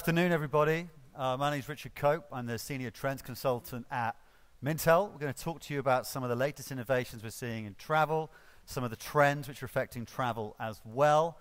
Afternoon, everybody. My name is Richard Cope. I'm the Senior Trends Consultant at Mintel. We're going to talk to you about some of the latest innovations we're seeing in travel, some of the trends which are affecting travel as well.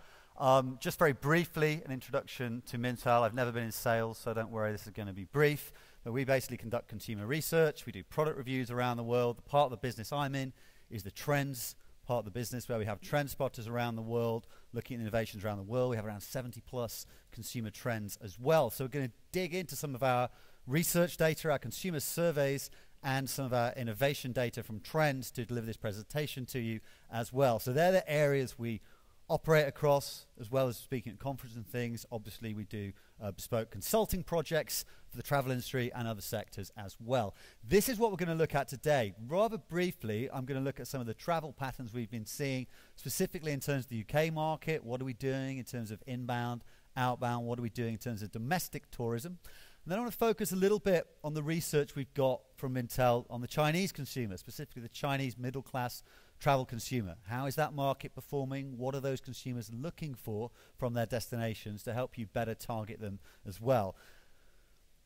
Just very briefly, an introduction to Mintel. I've never been in sales, so don't worry, this is going to be brief. But we basically conduct consumer research. We do product reviews around the world. The part of the business I'm in is the trends part of the business, where we have trend spotters around the world looking at innovations around the world. We have around 70 plus consumer trends as well. So we're going to dig into some of our research data, our consumer surveys, and some of our innovation data from trends to deliver this presentation to you as well. So they're the areas we operate across, as well as speaking at conferences and things. Obviously, we do bespoke consulting projects for the travel industry and other sectors as well. This is what we're going to look at today. Rather briefly, I'm going to look at some of the travel patterns we've been seeing, specifically in terms of the UK market. What are we doing in terms of inbound, outbound? What are we doing in terms of domestic tourism? And then I want to focus a little bit on the research we've got from Mintel on the Chinese consumer, specifically the Chinese middle-class travel consumer. How is that market performing? What are those consumers looking for from their destinations to help you better target them as well?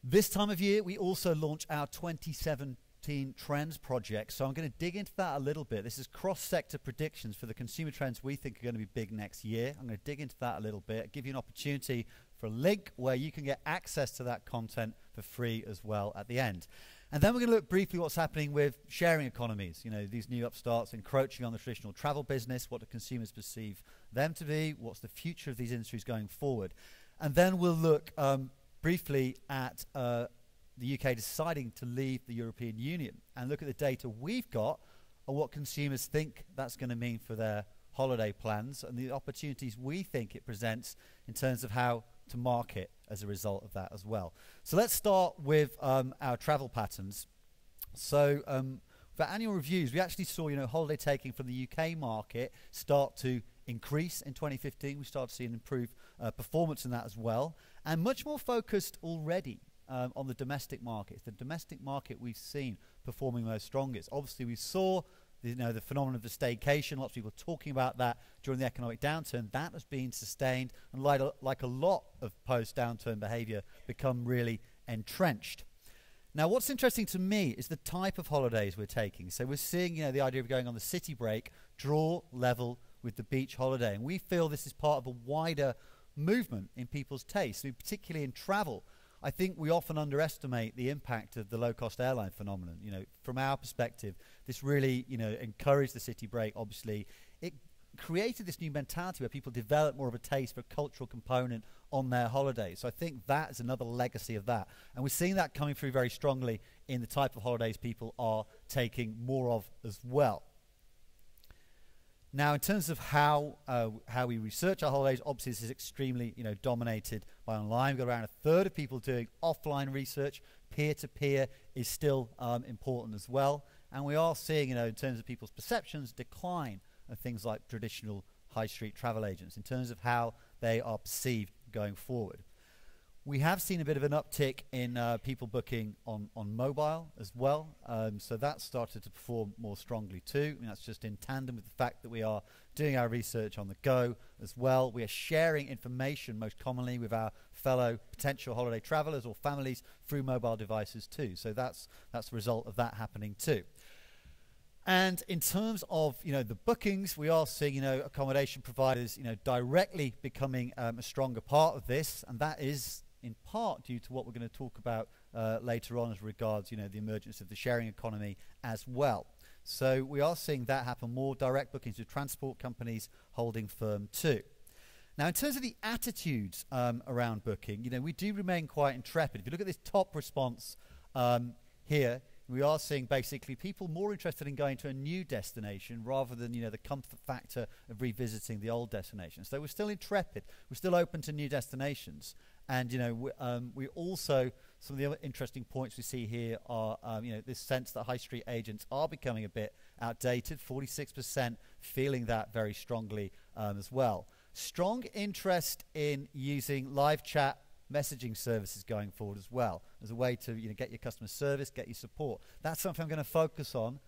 This time of year, we also launch our 2017 Trends project. So I'm going to dig into that a little bit. This is cross-sector predictions for the consumer trends we think are going to be big next year. I'm going to dig into that a little bit, give you an opportunity for a link where you can get access to that content for free as well at the end. And then we're going to look briefly what's happening with sharing economies. You know, these new upstarts encroaching on the traditional travel business. What do consumers perceive them to be? What's the future of these industries going forward? And then we'll look briefly at the UK deciding to leave the European Union and look at the data we've got on what consumers think that's going to mean for their holiday plans and the opportunities we think it presents in terms of how to market as a result of that as well. So let's start with our travel patterns. So for annual reviews, we actually saw, holiday taking from the UK market start to increase in 2015. We started to see an improved performance in that as well, and much more focused already on the domestic market. It's the domestic market we've seen performing most strongest. Obviously, we saw the phenomenon of the staycation. Lots of people talking about that during the economic downturn. That has been sustained, and like a lot of post-downturn behavior, become really entrenched. Now, what's interesting to me is the type of holidays we're taking. So we're seeing, the idea of going on the city break draw level with the beach holiday, and we feel this is part of a wider movement in people's tastes, particularly in travel. I think we often underestimate the impact of the low-cost airline phenomenon. From our perspective, this really, encouraged the city break. Obviously, it created this new mentality where people develop more of a taste for a cultural component on their holidays. So I think that is another legacy of that. And we're seeing that coming through very strongly in the type of holidays people are taking more of as well. Now, in terms of how we research our holidays, obviously this is extremely, dominated by online. We've got around a third of people doing offline research. Peer-to-peer is still important as well. And we are seeing, in terms of people's perceptions, decline of things like traditional high street travel agents in terms of how they are perceived going forward. We have seen a bit of an uptick in people booking on mobile as well. So that started to perform more strongly too. That's just in tandem with the fact that we are doing our research on the go as well. We are sharing information most commonly with our fellow potential holiday travelers or families through mobile devices too. So that's the result of that happening too. And in terms of the bookings, we are seeing accommodation providers directly becoming a stronger part of this, and that is in part due to what we're going to talk about later on as regards the emergence of the sharing economy as well. So we are seeing that happen, more direct bookings with transport companies holding firm too. Now, in terms of the attitudes around booking, we do remain quite intrepid. If you look at this top response here, we are seeing basically people more interested in going to a new destination rather than the comfort factor of revisiting the old destination. So we're still intrepid. We're still open to new destinations. And we also, some of the other interesting points we see here are this sense that high street agents are becoming a bit outdated. 46% feeling that very strongly as well. Strong interest in using live chat messaging services going forward as well as a way to get your customer service, get your support. That's something I'm going to focus on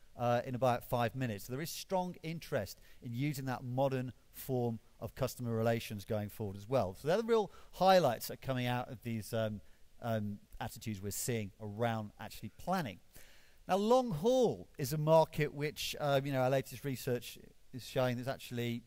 in about 5 minutes. So there is strong interest in using that modern form of customer relations going forward as well. So they're the real highlights that are coming out of these attitudes we're seeing around actually planning. Now, long haul is a market which, our latest research is showing is actually,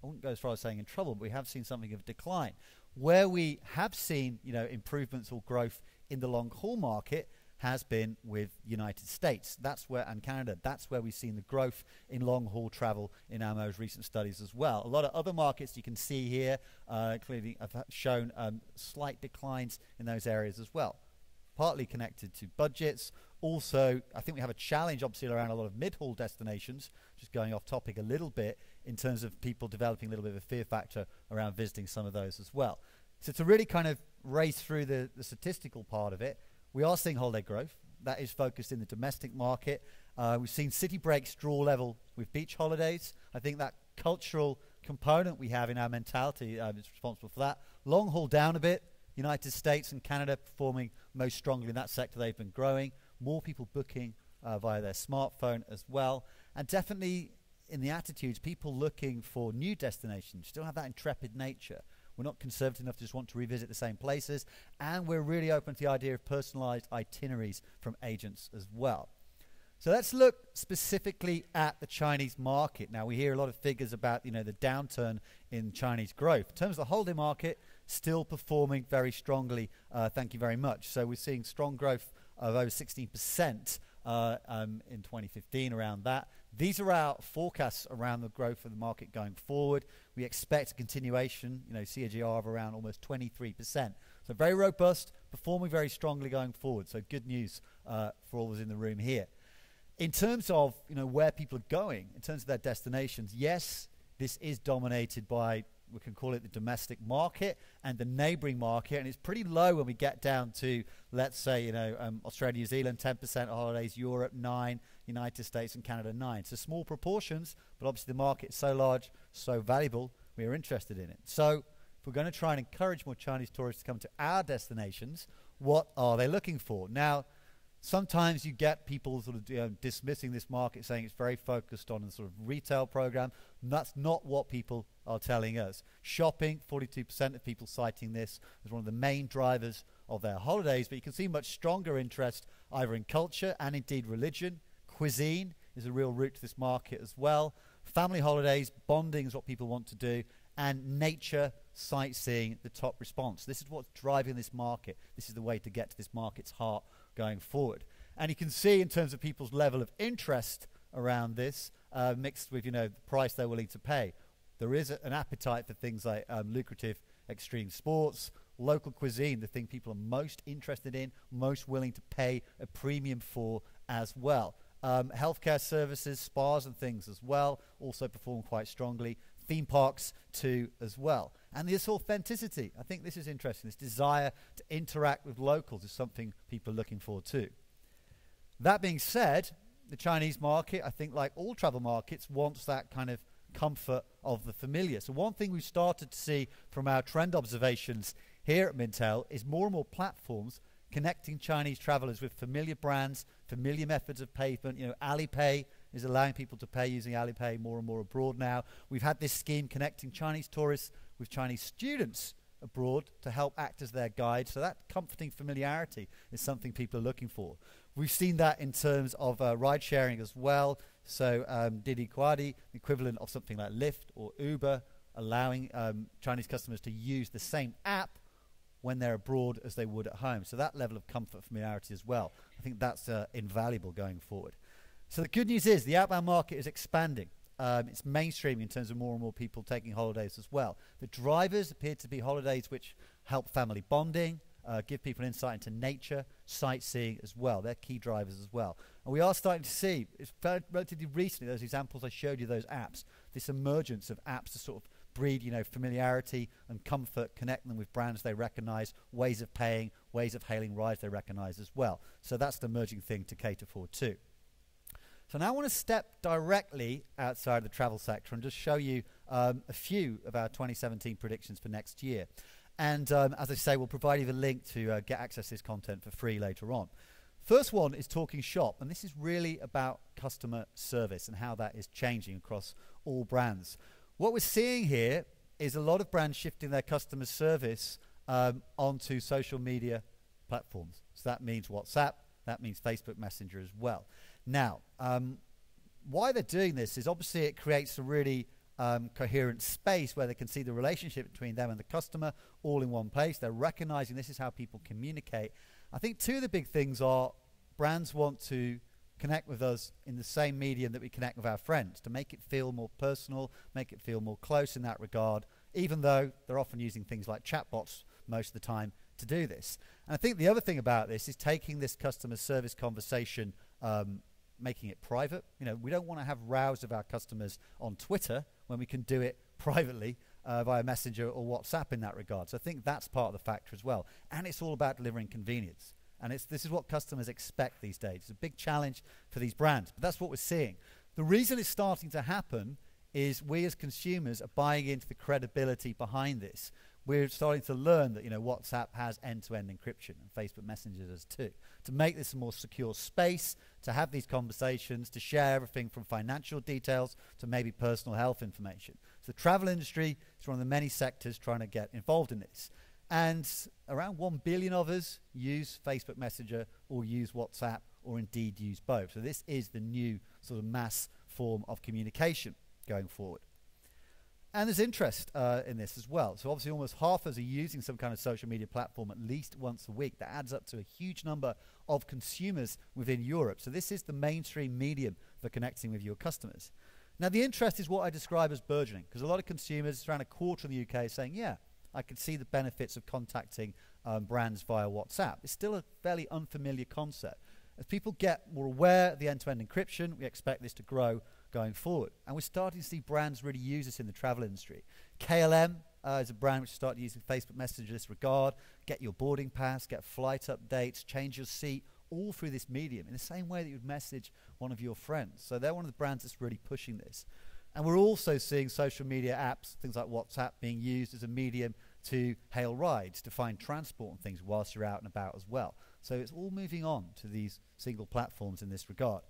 I wouldn't go as far as saying in trouble, but we have seen something of a decline. Where we have seen, improvements or growth in the long haul market has been with United States. And Canada. That's where we've seen the growth in long haul travel in our most recent studies as well. A lot of other markets you can see here clearly have shown slight declines in those areas as well. Partly connected to budgets. Also, I think we have a challenge obviously around a lot of mid-haul destinations, just going off topic a little bit, in terms of people developing a little bit of a fear factor around visiting some of those as well. So to really kind of race through the statistical part of it, we are seeing holiday growth. That is focused in the domestic market. We've seen city breaks draw level with beach holidays. I think that cultural component we have in our mentality is responsible for that. Long haul down a bit. United States and Canada performing most strongly in that sector. They've been growing. More people booking via their smartphone as well. And definitely in the attitudes, people looking for new destinations still have that intrepid nature. We're not conservative enough to just want to revisit the same places. And we're really open to the idea of personalized itineraries from agents as well. So let's look specifically at the Chinese market. Now, we hear a lot of figures about, the downturn in Chinese growth. In terms of the holiday market, still performing very strongly, thank you very much. So we're seeing strong growth of over 16% in 2015 around that. These are our forecasts around the growth of the market going forward. We expect a continuation, CAGR of around almost 23%. So very robust, performing very strongly going forward. So good news for all of us in the room here. In terms of where people are going, in terms of their destinations, yes, this is dominated by, we can call it the domestic market and the neighboring market, and it's pretty low when we get down to, let's say, Australia, New Zealand, 10% of holidays, Europe 9%, United States and Canada 9%. So small proportions, but obviously the market is so large, so valuable, we are interested in it. So if we're going to try and encourage more Chinese tourists to come to our destinations, what are they looking for? Now, sometimes you get people sort of dismissing this market, saying it's very focused on a sort of retail program. And that's not what people are telling us. Shopping, 42% of people citing this as one of the main drivers of their holidays, but you can see much stronger interest either in culture and indeed religion. Cuisine is a real route to this market as well. Family holidays, bonding is what people want to do, and nature, sightseeing, the top response. This is what's driving this market. This is the way to get to this market's heart going forward. And you can see in terms of people's level of interest around this, mixed with the price they're willing to pay. There is an appetite for things like lucrative extreme sports, local cuisine, the thing people are most interested in, most willing to pay a premium for as well. Healthcare services, spas and things as well, also perform quite strongly. Theme parks too as well. And this authenticity, I think this is interesting, this desire to interact with locals is something people are looking for too. That being said, the Chinese market, I think like all travel markets, wants that kind of comfort of the familiar. So one thing we've started to see from our trend observations here at Mintel is more and more platforms connecting Chinese travelers with familiar brands, familiar methods of payment. Alipay is allowing people to pay using Alipay more and more abroad now. We've had this scheme connecting Chinese tourists with Chinese students abroad to help act as their guide. So that comforting familiarity is something people are looking for. We've seen that in terms of ride sharing as well. So Didi Kuadi, the equivalent of something like Lyft or Uber, allowing Chinese customers to use the same app when they're abroad as they would at home. So that level of comfort, familiarity as well. I think that's invaluable going forward. So the good news is the outbound market is expanding. It's mainstreaming in terms of more and more people taking holidays as well. The drivers appear to be holidays which help family bonding, give people insight into nature, sightseeing as well. They're key drivers as well. And we are starting to see, it's relatively recently, those examples I showed you, those apps, this emergence of apps to sort of breed, familiarity and comfort, connect them with brands they recognize, ways of paying, ways of hailing rides they recognize as well. So that's the emerging thing to cater for too. So now I want to step directly outside the travel sector and just show you a few of our 2017 predictions for next year. And as I say, we'll provide you the link to get access to this content for free later on. First one is Talking Shop, and this is really about customer service and how that is changing across all brands. What we're seeing here is a lot of brands shifting their customer service onto social media platforms. So that means WhatsApp, that means Facebook Messenger as well. Now, why they're doing this is obviously it creates a really coherent space where they can see the relationship between them and the customer all in one place. They're recognizing this is how people communicate. I think two of the big things are brands want to connect with us in the same medium that we connect with our friends, to make it feel more personal, make it feel more close in that regard, even though they're often using things like chatbots most of the time to do this. And I think the other thing about this is taking this customer service conversation, making it private. You know, we don't want to have rows of our customers on Twitter when we can do it privately via Messenger or WhatsApp in that regard. So I think that's part of the factor as well. And it's all about delivering convenience. And this is what customers expect these days. It's a big challenge for these brands, but that's what we're seeing. The reason it's starting to happen is we as consumers are buying into the credibility behind this. We're starting to learn that, you know, WhatsApp has end-to-end encryption and Facebook Messenger does too. To make this a more secure space, to have these conversations, to share everything from financial details to maybe personal health information. So the travel industry is one of the many sectors trying to get involved in this. And around 1 billion of us use Facebook Messenger or use WhatsApp or indeed use both. So this is the new sort of mass form of communication going forward. And there's interest in this as well. So obviously almost half of us are using some kind of social media platform at least once a week. That adds up to a huge number of consumers within Europe. So this is the mainstream medium for connecting with your customers. Now the interest is what I describe as burgeoning, because a lot of consumers, around a quarter in the UK, are saying, yeah, I can see the benefits of contacting brands via WhatsApp. It's still a fairly unfamiliar concept. As people get more aware of the end-to-end encryption, we expect this to grow going forward. And we're starting to see brands really use this in the travel industry. KLM is a brand which started using Facebook Messenger in this regard. Get your boarding pass, get flight updates, change your seat, all through this medium, in the same way that you would message one of your friends. So they're one of the brands that's really pushing this. And we're also seeing social media apps, things like WhatsApp, being used as a medium to hail rides, to find transport and things whilst you're out and about as well. So it's all moving on to these single platforms in this regard.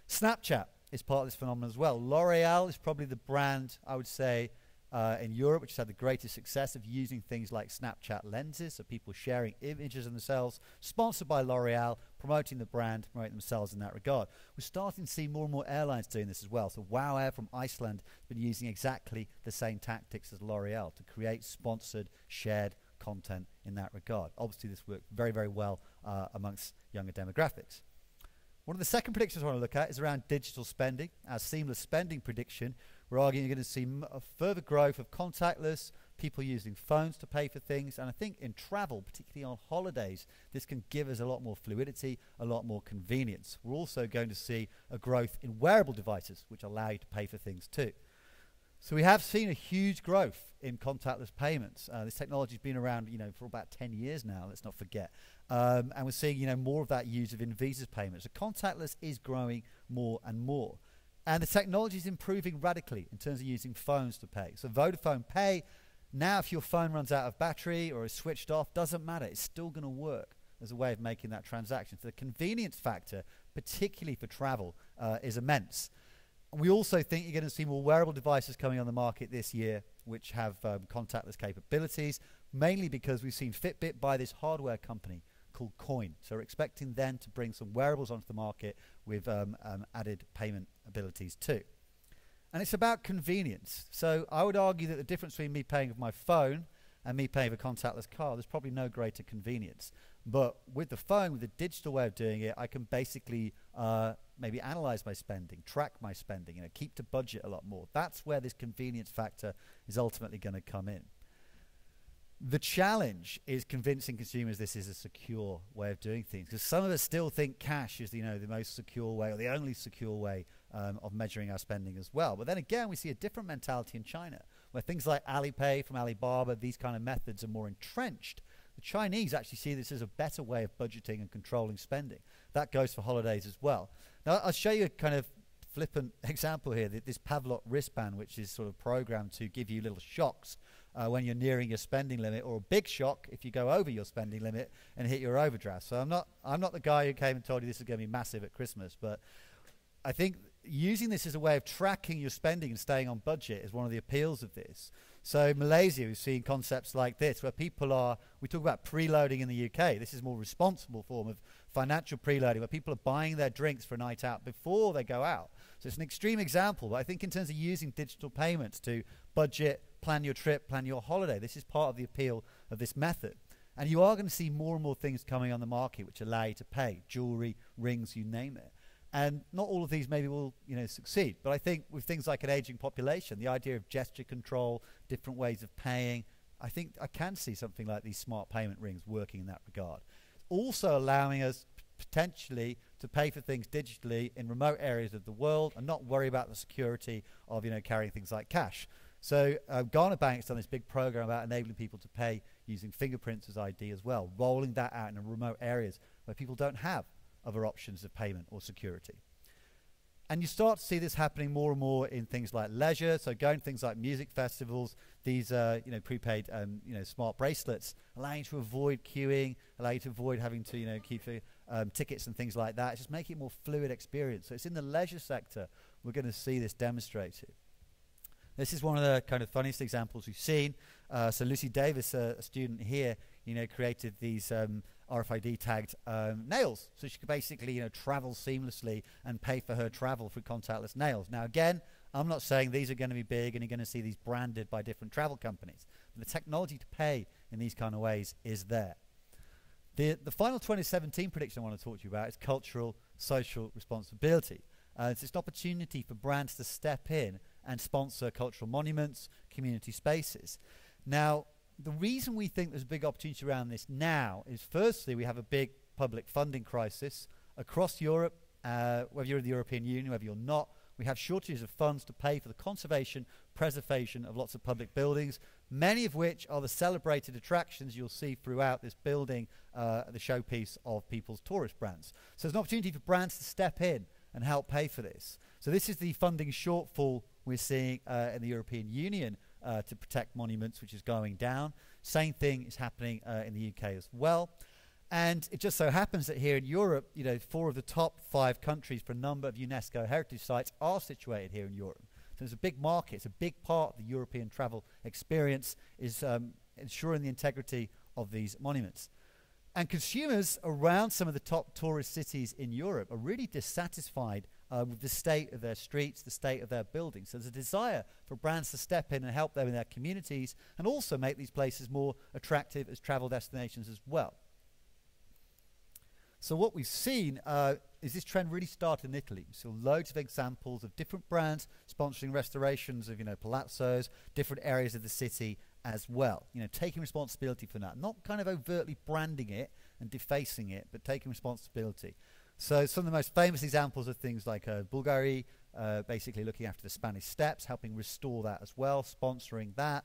Snapchat is part of this phenomenon as well. L'Oreal is probably the brand, I would say, in Europe, which has had the greatest success of using things like Snapchat lenses, so people sharing images of themselves, sponsored by L'Oreal, promoting the brand, promoting themselves in that regard. We're starting to see more and more airlines doing this as well. So WOW Air from Iceland has been using exactly the same tactics as L'Oreal to create sponsored, shared content in that regard. Obviously, this worked very, very well amongst younger demographics. One of the second predictions I want to look at is around digital spending. Our seamless spending prediction, we're arguing you're going to see a further growth of contactless, people using phones to pay for things, and I think in travel, particularly on holidays, this can give us a lot more fluidity, a lot more convenience. We're also going to see a growth in wearable devices, which allow you to pay for things too. So we have seen a huge growth in contactless payments. This technology has been around, for about 10 years now, let's not forget. And we're seeing, more of that use of in-Visa payments. So contactless is growing more and more. And the technology is improving radically in terms of using phones to pay. So Vodafone Pay, now if your phone runs out of battery or is switched off, doesn't matter. It's still going to work as a way of making that transaction. So the convenience factor, particularly for travel, is immense. We also think you're going to see more wearable devices coming on the market this year which have contactless capabilities, mainly because we've seen Fitbit buy this hardware company called Coin. So we're expecting them to bring some wearables onto the market with added payment abilities too. And it's about convenience. So I would argue that the difference between me paying with my phone and me paying with a contactless card, there's probably no greater convenience. But with the phone, with the digital way of doing it, I can basically maybe analyze my spending, track my spending, keep to budget a lot more. That's where this convenience factor is ultimately going to come in. The challenge is convincing consumers this is a secure way of doing things, because some of us still think cash is the most secure way or the only secure way of measuring our spending as well. But then again, we see a different mentality in China, where things like Alipay from Alibaba, these kind of methods are more entrenched. The Chinese actually see this as a better way of budgeting and controlling spending. That goes for holidays as well. Now, I'll show you a kind of flippant example here, this Pavlok wristband, which is sort of programmed to give you little shocks when you're nearing your spending limit, or a big shock if you go over your spending limit and hit your overdraft. So I'm not the guy who came and told you this is going to be massive at Christmas, but I think using this as a way of tracking your spending and staying on budget is one of the appeals of this. So Malaysia, we've seen concepts like this where people are, we talk about preloading in the UK. This is a more responsible form of financial preloading where people are buying their drinks for a night out before they go out. So it's an extreme example, but I think in terms of using digital payments to budget, plan your trip, plan your holiday, this is part of the appeal of this method. And you are going to see more and more things coming on the market which allow you to pay, jewelry, rings, you name it. And not all of these maybe will, succeed. But I think with things like an aging population, the idea of gesture control, different ways of paying, I think I can see something like these smart payment rings working in that regard. Also allowing us potentially to pay for things digitally in remote areas of the world and not worry about the security of, carrying things like cash. So Ghana Bank's done this big program about enabling people to pay using fingerprints as ID as well, rolling that out in remote areas where people don't have other options of payment or security. And you start to see this happening more and more in things like leisure, so going to things like music festivals, these prepaid smart bracelets allow you to avoid queuing, allow you to avoid having to keep tickets and things like that. Just make it a more fluid experience. So it's in the leisure sector we're going to see this demonstrated. This is one of the kind of funniest examples we've seen. So Lucy Davis, a student here, created these RFID tagged nails, so she could basically travel seamlessly and pay for her travel through contactless nails. Now again, I'm not saying these are going to be big and you're going to see these branded by different travel companies, but the technology to pay in these kind of ways is there. The final 2017 prediction I want to talk to you about is cultural social responsibility. It's an opportunity for brands to step in and sponsor cultural monuments, community spaces. Now, the reason we think there's a big opportunity around this now is firstly we have a big public funding crisis across Europe, whether you're in the European Union, whether you're not. We have shortages of funds to pay for the conservation, preservation of lots of public buildings, many of which are the celebrated attractions you'll see throughout this building, the showpiece of people's tourist brands. So there's an opportunity for brands to step in and help pay for this. So this is the funding shortfall we're seeing in the European Union to protect monuments, which is going down. Same thing is happening in the UK as well. And it just so happens that here in Europe, 4 of the top 5 countries for a number of UNESCO heritage sites are situated here in Europe. So there's a big market. It's a big part of the European travel experience is ensuring the integrity of these monuments. And consumers around some of the top tourist cities in Europe are really dissatisfied with the state of their streets, the state of their buildings. So there's a desire for brands to step in and help them in their communities and also make these places more attractive as travel destinations as well. So what we've seen is this trend really started in Italy. So loads of examples of different brands sponsoring restorations of, palazzos, different areas of the city as well. Taking responsibility for that, not kind of overtly branding it and defacing it, but taking responsibility. So some of the most famous examples are things like Bulgari, basically looking after the Spanish Steps, helping restore that as well, sponsoring that.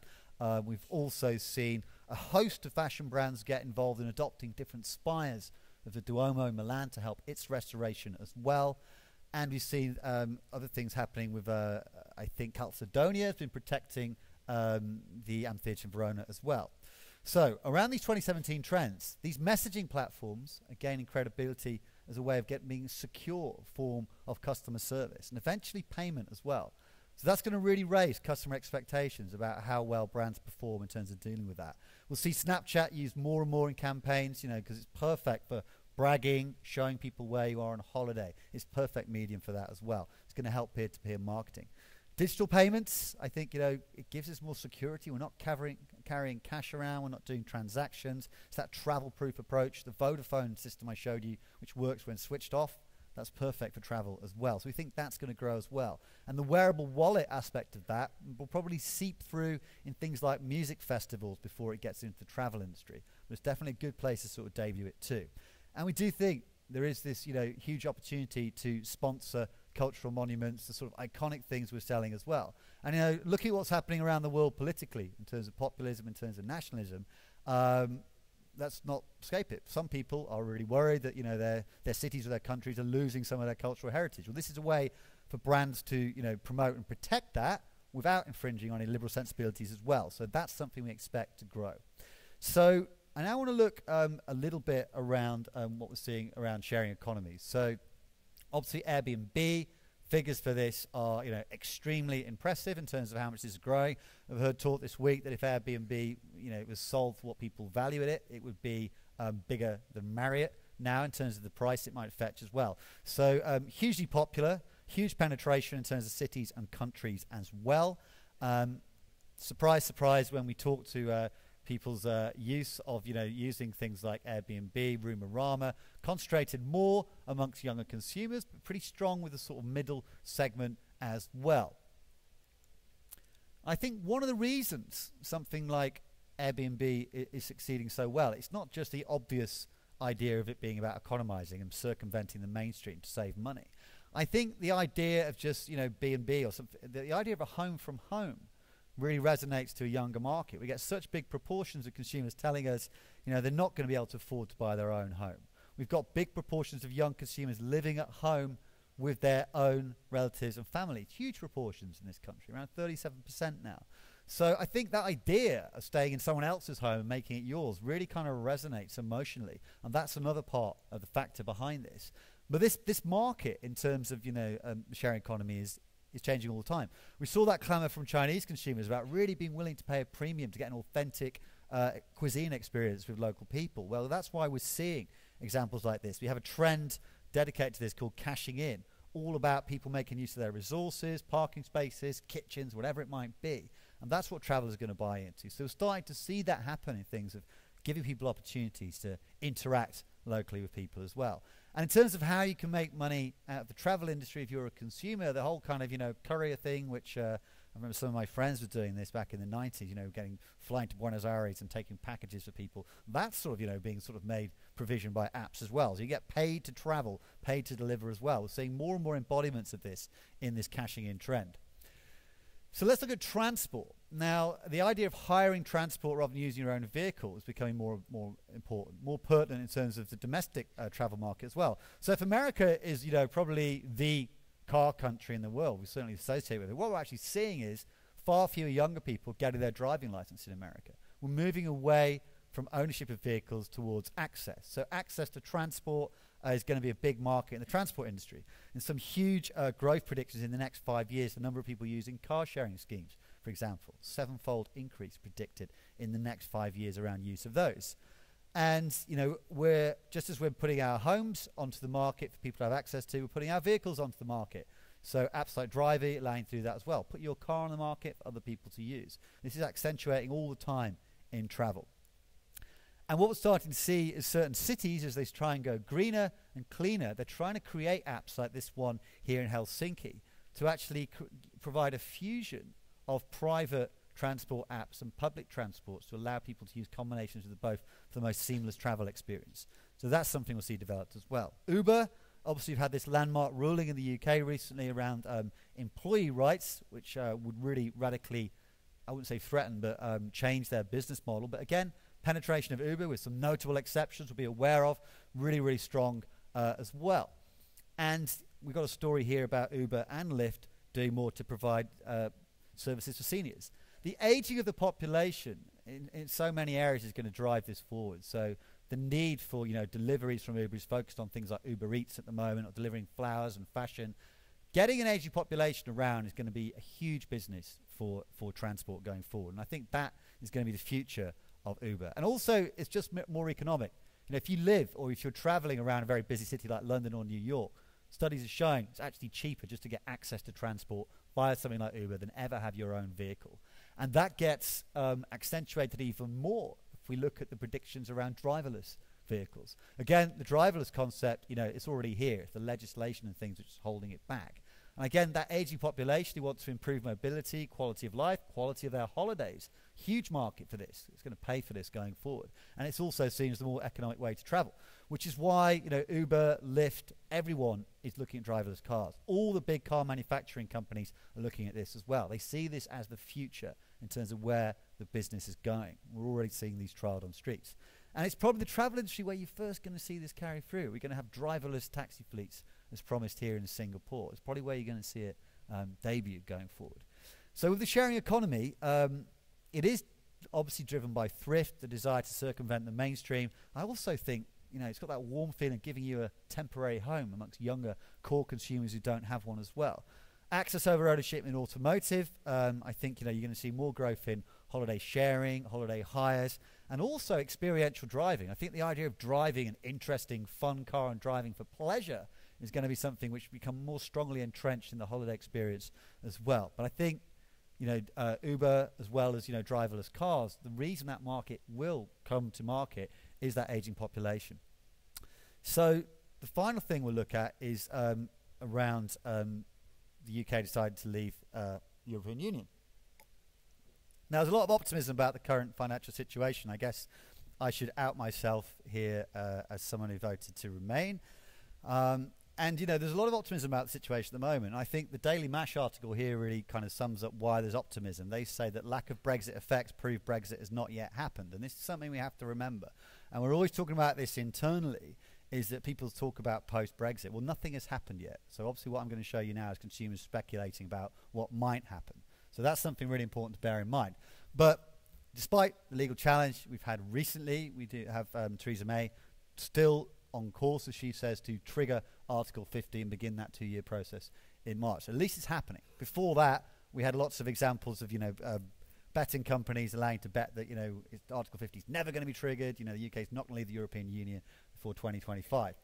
We've also seen a host of fashion brands get involved in adopting different spires of the Duomo in Milan to help its restoration as well. And we've seen other things happening with, I think, Calzedonia has been protecting the amphitheatre in Verona as well. So around these 2017 trends, these messaging platforms are gaining credibility as a way of being a secure form of customer service and eventually payment as well. So that's going to really raise customer expectations about how well brands perform in terms of dealing with that. We'll see Snapchat used more and more in campaigns, because it's perfect for bragging, showing people where you are on holiday. It's perfect medium for that as well. It's going to help peer-to-peer marketing. Digital payments, I think, it gives us more security. We're not carrying cash around. We're not doing transactions. It's that travel-proof approach. The Vodafone system I showed you, which works when switched off, that's perfect for travel as well. So we think that's going to grow as well. And the wearable wallet aspect of that will probably seep through in things like music festivals before it gets into the travel industry. But it's definitely a good place to sort of debut it too. And we do think there is this, huge opportunity to sponsor cultural monuments, the sort of iconic things we're selling as well. And, looking at what's happening around the world politically in terms of populism, in terms of nationalism, let's not escape it. Some people are really worried that, their cities or their countries are losing some of their cultural heritage. Well, this is a way for brands to, promote and protect that without infringing on any liberal sensibilities as well. So that's something we expect to grow. So I now want to look a little bit around what we're seeing around sharing economies. So obviously Airbnb, figures for this are, extremely impressive in terms of how much this is growing. I've heard talk this week that if Airbnb, was sold for what people value it, it would be bigger than Marriott now in terms of the price it might fetch as well. So hugely popular, huge penetration in terms of cities and countries as well. Surprise, surprise, when we talk to people's use of, using things like Airbnb, Roomorama, concentrated more amongst younger consumers, but pretty strong with the sort of middle segment as well. I think one of the reasons something like Airbnb is succeeding so well, it's not just the obvious idea of it being about economizing and circumventing the mainstream to save money. I think the idea of just, B&B or something, the idea of a home from home really resonates to a younger market. We get such big proportions of consumers telling us, they're not going to be able to afford to buy their own home. We've got big proportions of young consumers living at home with their own relatives and families. Huge proportions in this country, around 37% now. So I think that idea of staying in someone else's home and making it yours really kind of resonates emotionally. And that's another part of the factor behind this. But this market in terms of, sharing economy is changing all the time. We saw that clamour from Chinese consumers about really being willing to pay a premium to get an authentic cuisine experience with local people. Well, that's why we're seeing examples like this. We have a trend dedicated to this called cashing in, all about people making use of their resources, parking spaces, kitchens, whatever it might be. And that's what travel is going to buy into. So we're starting to see that happen in things of giving people opportunities to interact locally with people as well. And in terms of how you can make money out of the travel industry if you're a consumer, the whole kind of, courier thing, which I remember some of my friends were doing this back in the 90s, flying to Buenos Aires and taking packages for people. That's sort of, being sort of made provision by apps as well. So you get paid to travel, paid to deliver as well. We're seeing more and more embodiments of this in this cashing in trend. So let's look at transport. Now, the idea of hiring transport rather than using your own vehicle is becoming more important, more pertinent in terms of the domestic travel market as well. So if America is, probably the car country in the world, we certainly associate with it, what we're actually seeing is far fewer younger people getting their driving license in America. We're moving away from ownership of vehicles towards access. So access to transport is going to be a big market in the transport industry. And some huge growth predictions in the next 5 years, the number of people using car sharing schemes, for example, 7-fold increase predicted in the next 5 years around use of those. And, we're just as we're putting our homes onto the market for people to have access to, we're putting our vehicles onto the market. So apps like Drivey allowing to do that as well. Put your car on the market for other people to use. This is accentuating all the time in travel. And what we're starting to see is certain cities, as they try and go greener and cleaner, they're trying to create apps like this one here in Helsinki to actually provide a fusion of private transport apps and public transports to allow people to use combinations of the both for the most seamless travel experience. So that's something we'll see developed as well. Uber, obviously, you've had this landmark ruling in the UK recently around employee rights, which would really radically, I wouldn't say threaten, but change their business model. But again, penetration of Uber, with some notable exceptions we'll be aware of, really, really strong as well. And we've got a story here about Uber and Lyft doing more to provide services for seniors. The aging of the population in so many areas is going to drive this forward. So the need for deliveries from Uber is focused on things like Uber Eats at the moment, or delivering flowers and fashion. Getting an aging population around is going to be a huge business for transport going forward. And I think that is going to be the future of Uber. And also, it's just more economic. If you live or if you're traveling around a very busy city like London or New York, studies are showing it's actually cheaper just to get access to transport via something like Uber than ever have your own vehicle. And that gets accentuated even more if we look at the predictions around driverless vehicles. Again, the driverless concept, it's already here. It's the legislation and things which is holding it back. And again, that aging population who wants to improve mobility, quality of life, quality of their holidays. Huge market for this. It's going to pay for this going forward. And it's also seen as the more economic way to travel, which is why, Uber, Lyft, everyone is looking at driverless cars. All the big car manufacturing companies are looking at this as well. They see this as the future in terms of where the business is going. We're already seeing these trialed on streets. And it's probably the travel industry where you're first going to see this carry through. We're going to have driverless taxi fleets as promised here in Singapore. It's probably where you're going to see it debut going forward. So with the sharing economy, it is obviously driven by thrift, the desire to circumvent the mainstream. I also think it's got that warm feeling, giving you a temporary home amongst younger core consumers who don't have one as well. Access over ownership in automotive. I think you're going to see more growth in holiday sharing, holiday hires, and also experiential driving. I think the idea of driving an interesting, fun car and driving for pleasure is going to be something which become more strongly entrenched in the holiday experience as well. But I think Uber, as well as driverless cars, the reason that market will come to market is that aging population. So the final thing we'll look at is around the UK decided to leave European Union. Now, there's a lot of optimism about the current financial situation. I guess I should out myself here as someone who voted to remain. And there's a lot of optimism about the situation at the moment. I think the Daily Mash article here really kind of sums up why there's optimism. They say that lack of Brexit effects prove Brexit has not yet happened. And this is something we have to remember. And we're always talking about this internally, is that people talk about post-Brexit. Well, nothing has happened yet. So obviously what I'm going to show you now is consumers speculating about what might happen. So that's something really important to bear in mind. But despite the legal challenge we've had recently, we do have Theresa May still on course, as she says, to trigger Article 50 and begin that 2-year process in March. So at least it's happening. Before that, we had lots of examples of, betting companies allowing to bet that, Article 50 is never going to be triggered. The UK is not going to leave the European Union before 2025.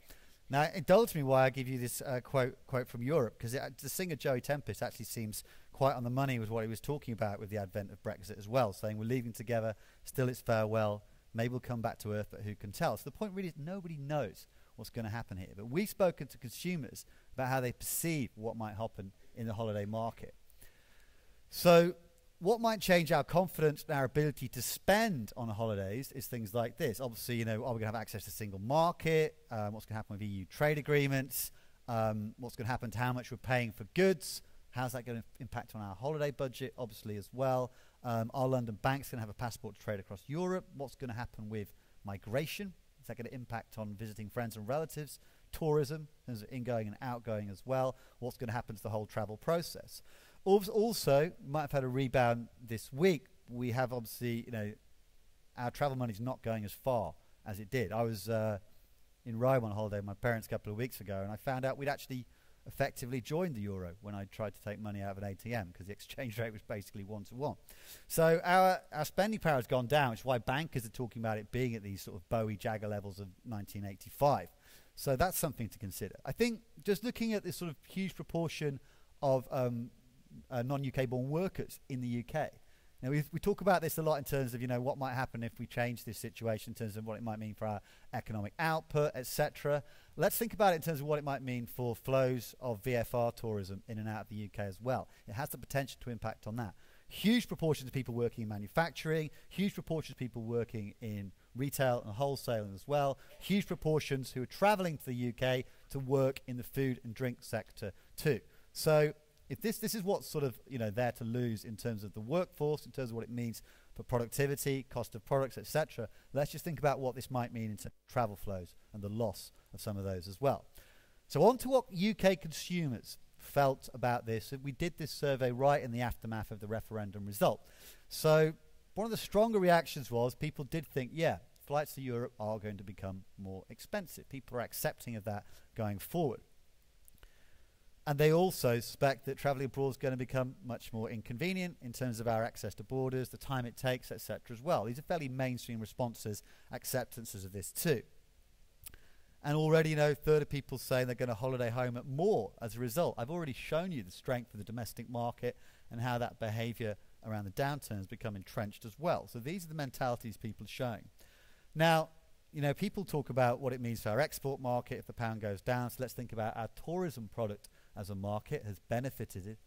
Now, indulge me while I give you this quote from Europe, because the singer Joey Tempest actually seems quite on the money with what he was talking about with the advent of Brexit as well, saying we're leaving together, still it's farewell, maybe we'll come back to earth, but who can tell? So the point really is nobody knows what's going to happen here. But we've spoken to consumers about how they perceive what might happen in the holiday market. So what might change our confidence and our ability to spend on holidays is things like this. Obviously, are we going to have access to a single market? What's going to happen with EU trade agreements? What's going to happen to how much we're paying for goods? How's that going to impact on our holiday budget, obviously, as well? Are London banks going to have a passport to trade across Europe? What's going to happen with migration? Is that going to impact on visiting friends and relatives? Tourism, there's ingoing and outgoing as well. What's going to happen to the whole travel process? Also, we might have had a rebound this week. We have obviously, our travel money's not going as far as it did. I was in Rome on holiday with my parents a couple of weeks ago, and I found out we'd actually effectively joined the euro when I tried to take money out of an ATM, because the exchange rate was basically 1-to-1. So our spending power has gone down, which is why bankers are talking about it being at these sort of Bowie Jagger levels of 1985. So that's something to consider. I think just looking at this sort of huge proportion of non-UK born workers in the UK. Now we talk about this a lot in terms of what might happen if we change this situation, in terms of what it might mean for our economic output, etc. Let's think about it in terms of what it might mean for flows of VFR tourism in and out of the UK as well. It has the potential to impact on that. Huge proportions of people working in manufacturing, huge proportions of people working in retail and wholesaling as well, huge proportions who are travelling to the UK to work in the food and drink sector too. So if this is what's sort of there to lose in terms of the workforce, in terms of what it means for productivity, cost of products, etc. Let's just think about what this might mean in terms of travel flows and the loss of some of those as well. So on to what UK consumers felt about this. We did this survey right in the aftermath of the referendum result. So one of the stronger reactions was people did think, yeah, flights to Europe are going to become more expensive. People are accepting of that going forward. And they also suspect that travelling abroad is going to become much more inconvenient in terms of our access to borders, the time it takes, etc. as well. These are fairly mainstream responses, acceptances of this too. And already, a third of people saying they're going to holiday home at more as a result. I've already shown you the strength of the domestic market and how that behaviour around the downturn has become entrenched as well. So these are the mentalities people are showing. Now, people talk about what it means for our export market if the pound goes down. So let's think about our tourism product as a market has benefited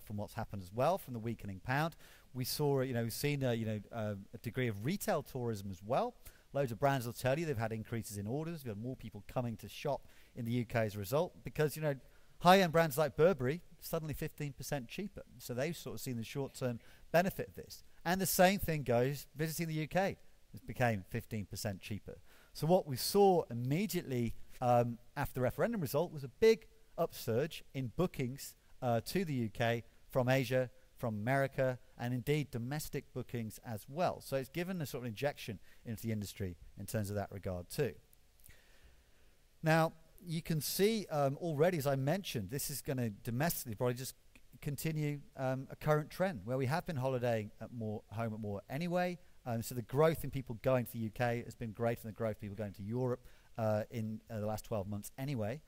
from what's happened as well, from the weakening pound. We saw, we've seen a degree of retail tourism as well. Loads of brands will tell you they've had increases in orders. We've had more people coming to shop in the UK as a result because, high-end brands like Burberry suddenly 15% cheaper. So they've sort of seen the short-term benefit of this. And the same thing goes visiting the UK. It became 15% cheaper. So what we saw immediately after the referendum result was a big upsurge in bookings to the UK from Asia, from America, and indeed domestic bookings as well. So it's given a sort of injection into the industry in terms of that regard too. Now, you can see already, as I mentioned, this is going to domestically probably just continue a current trend where we have been holidaying home at more anyway. So the growth in people going to the UK has been greater than the growth of people going to Europe in the last 12 months anyway.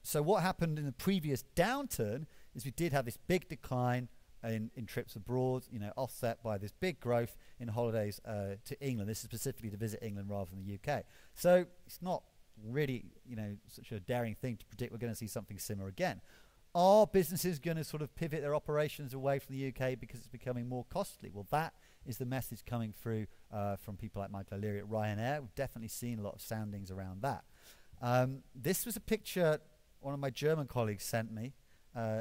So what happened in the previous downturn is we did have this big decline in trips abroad, offset by this big growth in holidays to England. This is specifically to visit England rather than the UK. So it's not really, such a daring thing to predict we're going to see something similar again. Are businesses going to sort of pivot their operations away from the UK because it's becoming more costly? Well, that is the message coming through from people like Michael O'Leary at Ryanair. We've definitely seen a lot of soundings around that. This was a picture one of my German colleagues sent me.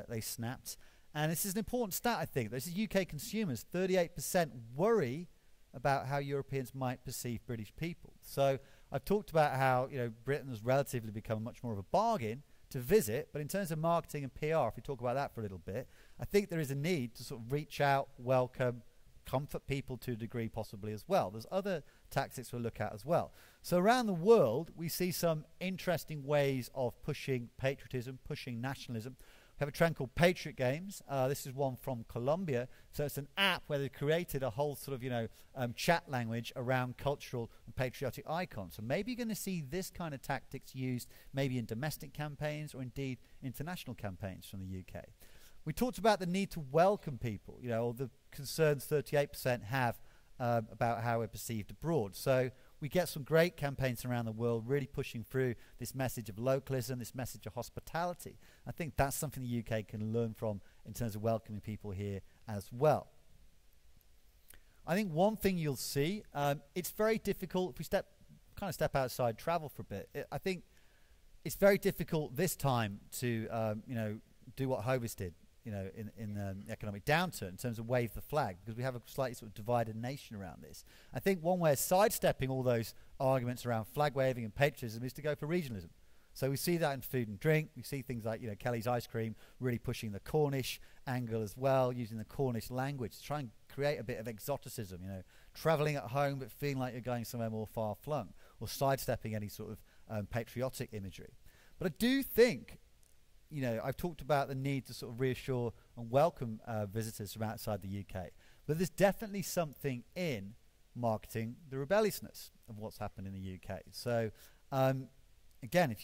They snapped. And this is an important stat, I think. This is UK consumers. 38% worry about how Europeans might perceive British people. So I've talked about how Britain has relatively become much more of a bargain to visit, but in terms of marketing and PR, if we talk about that for a little bit, I think there is a need to sort of reach out, welcome, comfort people to a degree possibly as well. There's other tactics we'll look at as well. So around the world, we see some interesting ways of pushing patriotism, pushing nationalism. We have a trend called Patriot Games. This is one from Colombia. So it's an app where they've created a whole sort of, chat language around cultural and patriotic icons. So maybe you're going to see this kind of tactics used maybe in domestic campaigns or indeed international campaigns from the UK. We talked about the need to welcome people, or the concerns 38% have about how we're perceived abroad. So we get some great campaigns around the world really pushing through this message of localism, this message of hospitality. I think that's something the UK can learn from in terms of welcoming people here as well. I think one thing you'll see, it's very difficult if we step outside travel for a bit. I think it's very difficult this time to do what Hovis did. In the economic downturn in terms of wave the flag, because we have a slightly sort of divided nation around this. I think one way of sidestepping all those arguments around flag waving and patriotism is to go for regionalism. So we see that in food and drink. We see things like Kelly's Ice Cream really pushing the Cornish angle as well, using the Cornish language to try and create a bit of exoticism, travelling at home but feeling like you're going somewhere more far-flung, or sidestepping any sort of patriotic imagery. But I do think I've talked about the need to sort of reassure and welcome visitors from outside the UK. But there's definitely something in marketing the rebelliousness of what's happened in the UK. So, again,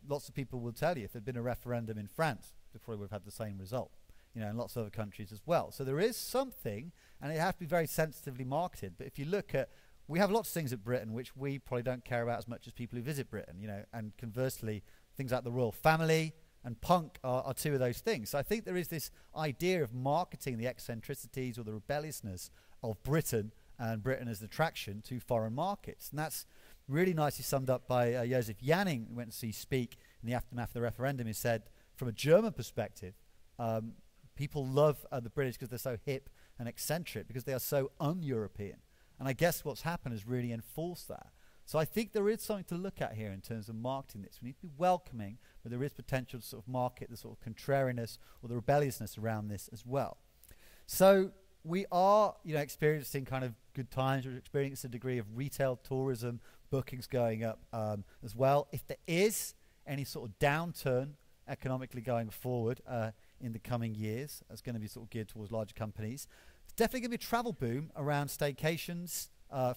lots of people will tell you if there'd been a referendum in France, they probably would have had the same result, and lots of other countries as well. So there is something, and it has to be very sensitively marketed. But if you look at, we have lots of things at Britain which we probably don't care about as much as people who visit Britain, and conversely, things like the royal family and punk are two of those things. So I think there is this idea of marketing the eccentricities or the rebelliousness of Britain and Britain as an attraction to foreign markets. And that's really nicely summed up by Joseph Janning, who went to see speak in the aftermath of the referendum. He said, from a German perspective, people love the British because they're so hip and eccentric, because they are so un-European. And I guess what's happened has really enforced that. So I think there is something to look at here in terms of marketing this. We need to be welcoming, but there is potential to sort of market the sort of contrariness or the rebelliousness around this as well. So we are, experiencing kind of good times. We're experiencing a degree of retail tourism, bookings going up as well. If there is any sort of downturn economically going forward in the coming years, that's going to be sort of geared towards larger companies. There's definitely going to be a travel boom around staycations,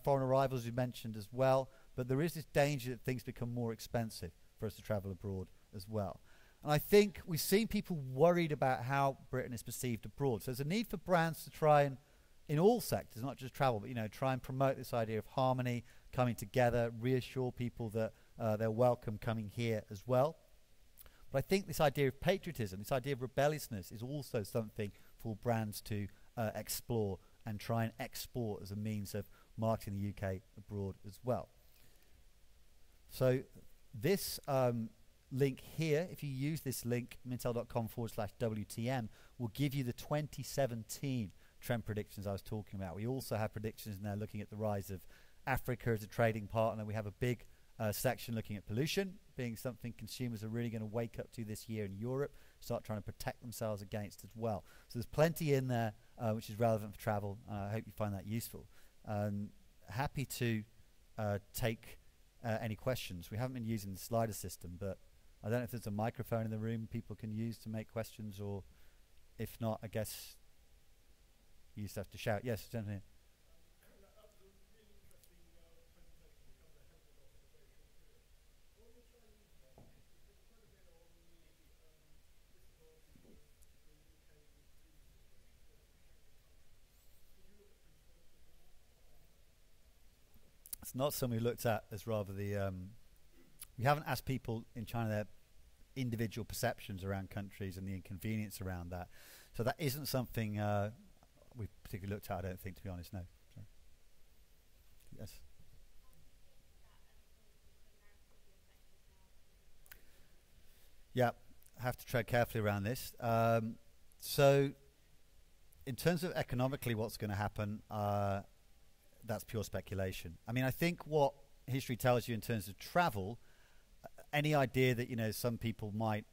foreign arrivals you mentioned as well, but there is this danger that things become more expensive for us to travel abroad as well. And I think we've seen people worried about how Britain is perceived abroad. So there's a need for brands to try and, in all sectors, not just travel, but try and promote this idea of harmony, coming together, reassure people that they're welcome coming here as well. But I think this idea of patriotism, this idea of rebelliousness, is also something for brands to explore and try and export as a means of marketing the UK abroad as well. So this link here, if you use this link, mintel.com/WTM, will give you the 2017 trend predictions I was talking about. We also have predictions now looking at the rise of Africa as a trading partner. We have a big section looking at pollution, being something consumers are really going to wake up to this year in Europe, start trying to protect themselves against as well. So there's plenty in there which is relevant for travel. I hope you find that useful. Happy to take any questions. We haven't been using the slider system, but I don't know if there's a microphone in the room people can use to make questions, or if not, I guess you just have to shout. Yes, gentlemen. It's not something we looked at as rather the. We haven't asked people in China their individual perceptions around countries and the inconvenience around that. So that isn't something we've particularly looked at, I don't think, to be honest, no. Sorry. Yes. Yeah, I have to tread carefully around this. So in terms of economically what's going to happen, that's pure speculation. I mean, I think what history tells you in terms of travel, any idea that, you know, some people might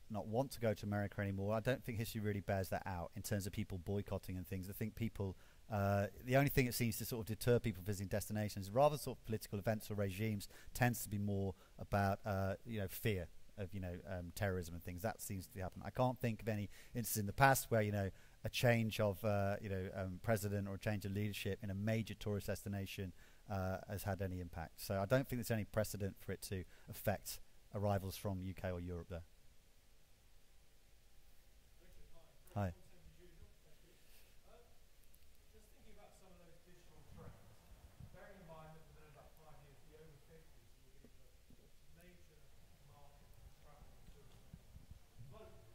not want to go to America anymore, I don't think history really bears that out in terms of people boycotting and things. I think people, the only thing that seems to sort of deter people visiting destinations, rather sort of political events or regimes, tends to be more about, you know, fear of, you know, terrorism and things. That seems to happen. I can't think of any instance in the past where, you know, a change of, you know, president or a change of leadership in a major tourist destination has had any impact. So I don't think there's any precedent for it to affect arrivals from UK or Europe there. Hi. Just thinking about some of those digital trends, bearing in mind that within about 5 years, the over 50s will be the major market for travel and tourism globally.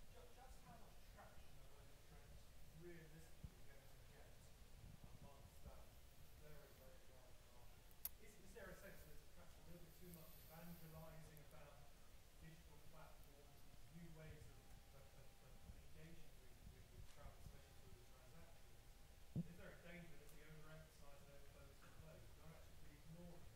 Just how much traction are those trends realistically going to get amongst that very, very large market? Is there a sense that there's perhaps a little bit too much evangelizing about digital platforms, new ways of engaging with travel, especially through the transactions? Is there a danger that we overemphasize and overfocus on those? We're actually ignoring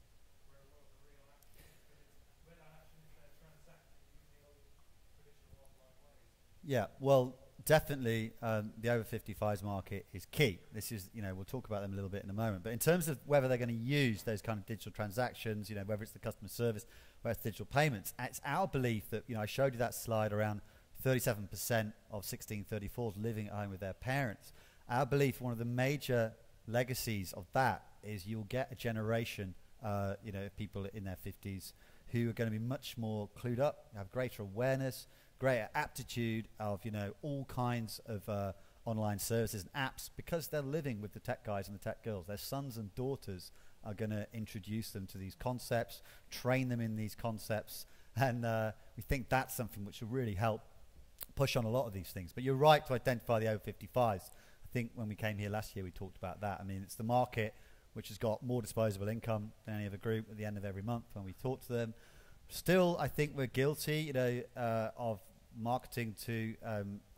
where a lot of the real action is, where that action is there transacting using old traditional offline ways? Yeah, well, definitely the over 55s market is key. This is, you know, we'll talk about them a little bit in a moment. But in terms of whether they're going to use those kind of digital transactions, you know, whether it's the customer service, whether it's digital payments, it's our belief that, you know, I showed you that slide around 37% of 1634s living at home with their parents. Our belief, one of the major legacies of that is you'll get a generation, you know, people in their 50s who are going to be much more clued up, have greater awareness, greater aptitude of, you know, all kinds of online services and apps, because they're living with the tech guys and the tech girls. Their sons and daughters are going to introduce them to these concepts, train them in these concepts, and we think that's something which will really help push on a lot of these things. But you're right to identify the over 55s. I think when we came here last year, we talked about that. I mean, it's the market which has got more disposable income than any other group at the end of every month when we talk to them. Still, I think we're guilty, you know, of marketing to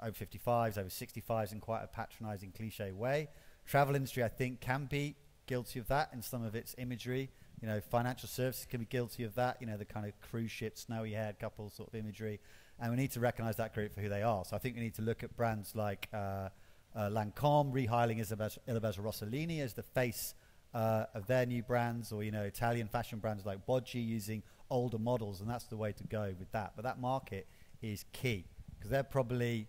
over 55s, over 65s in quite a patronizing cliche way. Travel industry, I think, can be guilty of that in some of its imagery. You know, financial services can be guilty of that, you know, the kind of cruise ship, snowy-haired couple sort of imagery. And we need to recognize that group for who they are. So I think we need to look at brands like Lancome, rehiring Ilabezza Rossellini as the face of their new brands, or, you know, Italian fashion brands like Boggi using older models, and that's the way to go with that. But that market is key, because they're probably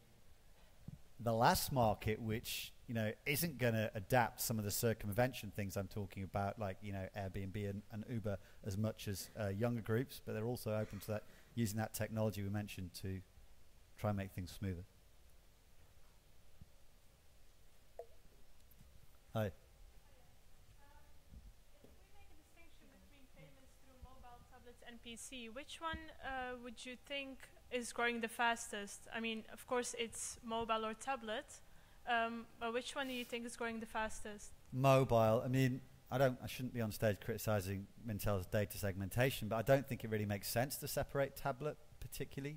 the last market which, you know, isn't going to adapt some of the circumvention things I'm talking about, like, you know, Airbnb and Uber, as much as younger groups, but they're also open to that, using that technology we mentioned to try and make things smoother. Hi. If we make a distinction between payments through mobile, tablets, and PC, which one would you think is growing the fastest? I mean, of course, it's mobile or tablet, but which one do you think is growing the fastest? Mobile. I mean, I shouldn't be on stage criticizing Mintel's data segmentation, but I don't think it really makes sense to separate tablet particularly.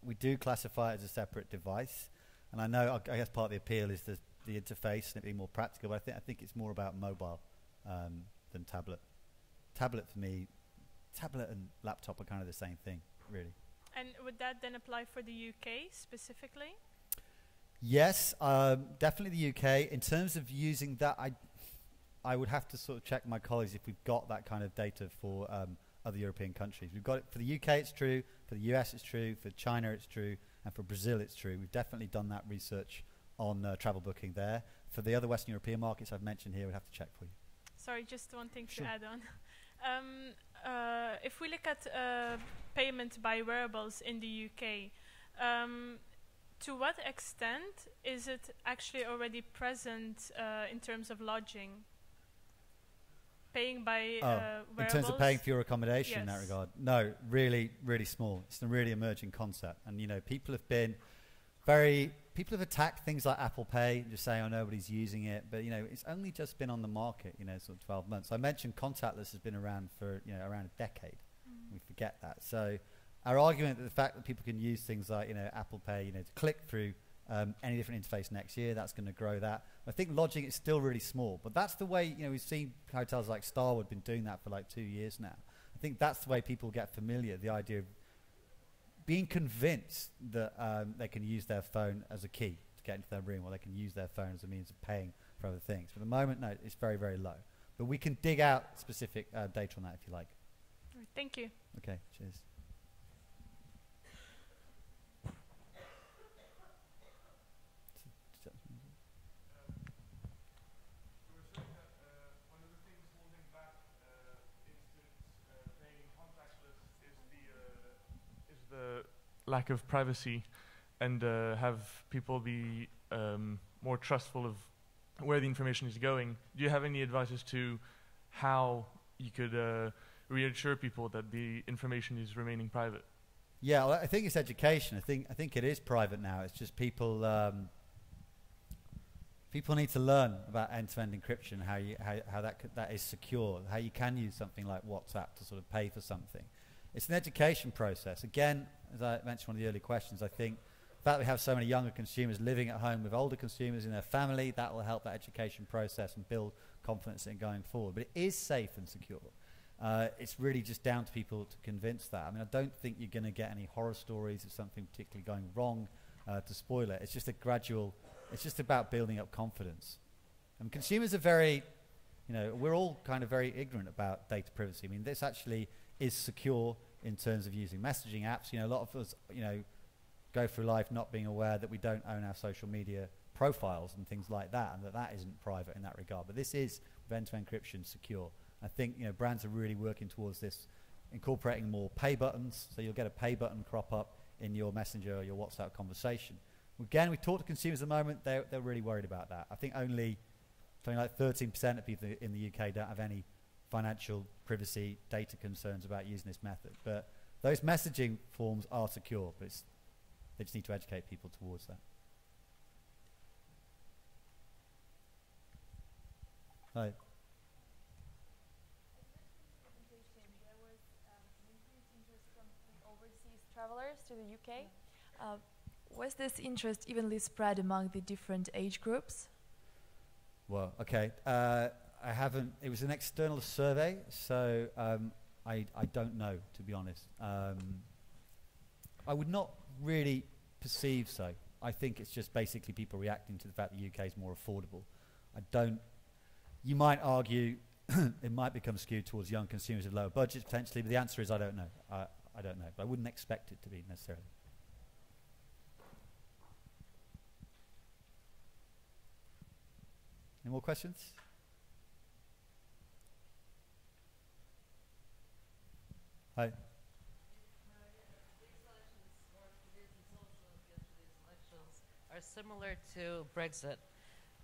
We do classify it as a separate device, and I know, I guess part of the appeal is the interface and it being more practical, but I think it's more about mobile than tablet. Tablet for me, tablet and laptop are kind of the same thing, really. And would that then apply for the UK specifically? Yes, definitely the UK. In terms of using that, I would have to sort of check my colleagues if we've got that kind of data for other European countries. We've got it for the UK, it's true. For the US, it's true. For China, it's true. And for Brazil, it's true. We've definitely done that research on travel booking there. For the other Western European markets I've mentioned here, we'd have to check for you. Sorry, just one thing Sure. to add on. If we look at payment by wearables in the UK, to what extent is it actually already present in terms of lodging? Paying by wearables? In terms of paying for your accommodation in that Yes. regard? No, really, really small. It's a really emerging concept. And, people have attacked things like Apple Pay, just saying, oh, nobody's using it. But, it's only just been on the market, sort of 12 months. I mentioned contactless has been around for, around a decade. We forget that. So our argument that the fact that people can use things like, Apple Pay, to click through any different interface next year, that's going to grow that. I think lodging is still really small, but that's the way, we've seen hotels like Starwood been doing that for like 2 years now. I think that's the way people get familiar, the idea of being convinced that they can use their phone as a key to get into their room, or they can use their phone as a means of paying for other things. For the moment, no, it's very, very low. But we can dig out specific data on that if you like. Thank you. Okay, cheers. You were saying that one of the things holding back instant paying contactless is the lack of privacy, and have people be more trustful of where the information is going. Do you have any advice as to how you could reassure people that the information is remaining private? Yeah, well, I think it's education. I think it is private now. It's just people people need to learn about end-to-end encryption, how that is secure, how you can use something like WhatsApp to sort of pay for something. It's an education process. Again, as I mentioned in one of the early questions, I think the fact that we have so many younger consumers living at home with older consumers in their family, that will help that education process and build confidence in going forward. But it is safe and secure. It's really just down to people to convince that. I mean, I don't think you're going to get any horror stories of something particularly going wrong to spoil it. It's just a gradual, it's just about building up confidence. And consumers are very, we're all kind of very ignorant about data privacy. I mean, this actually is secure in terms of using messaging apps. A lot of us, go through life not being aware that we don't own our social media profiles and things like that, and that isn't private in that regard. But this is, with end-to-end encryption, secure. I think brands are really working towards this, incorporating more pay buttons, so you'll get a pay button crop up in your Messenger or your WhatsApp conversation. Again, we talk to consumers at the moment, they're really worried about that. I think only something like 13% of people in the UK don't have any financial privacy data concerns about using this method. But those messaging forms are secure, but they just need to educate people towards that. Hi. There was increased interest from overseas travelers to the UK. Was this interest evenly spread among the different age groups? Well, okay. I haven't. It was an external survey, so I don't know, to be honest. I would not really perceive so. I think it's just basically people reacting to the fact the UK is more affordable. You might argue it might become skewed towards young consumers with lower budgets potentially, but the answer is I don't know. I don't know, but I wouldn't expect it to be necessarily. Any more questions? Hi. Are similar to Brexit.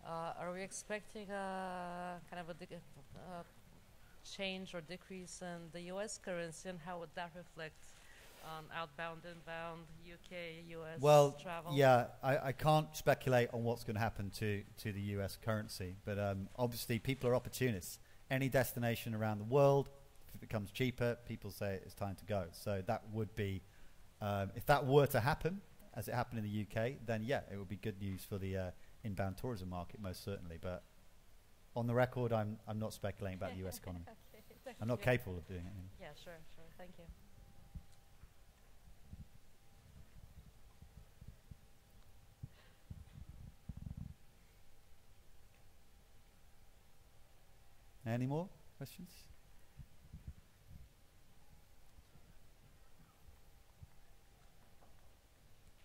Are we expecting a kind of a change or decrease in the U.S. currency, and how would that reflect on outbound, inbound, UK, US travel? Yeah, I can't speculate on what's going to happen to the US currency, but obviously people are opportunists. Any destination around the world, if it becomes cheaper, people say it's time to go. So that would be, if that were to happen, as it happened in the UK, then yeah, it would be good news for the inbound tourism market, most certainly. But on the record, I'm not speculating about the US economy. Okay, I'm not capable of doing it. Yeah, sure. Thank you. Any more questions?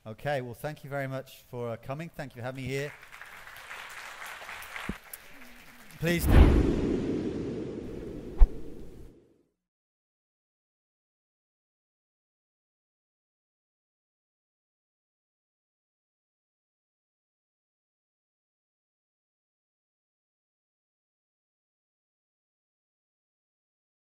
Okay, well, thank you very much for coming. Thank you for having me here. Please.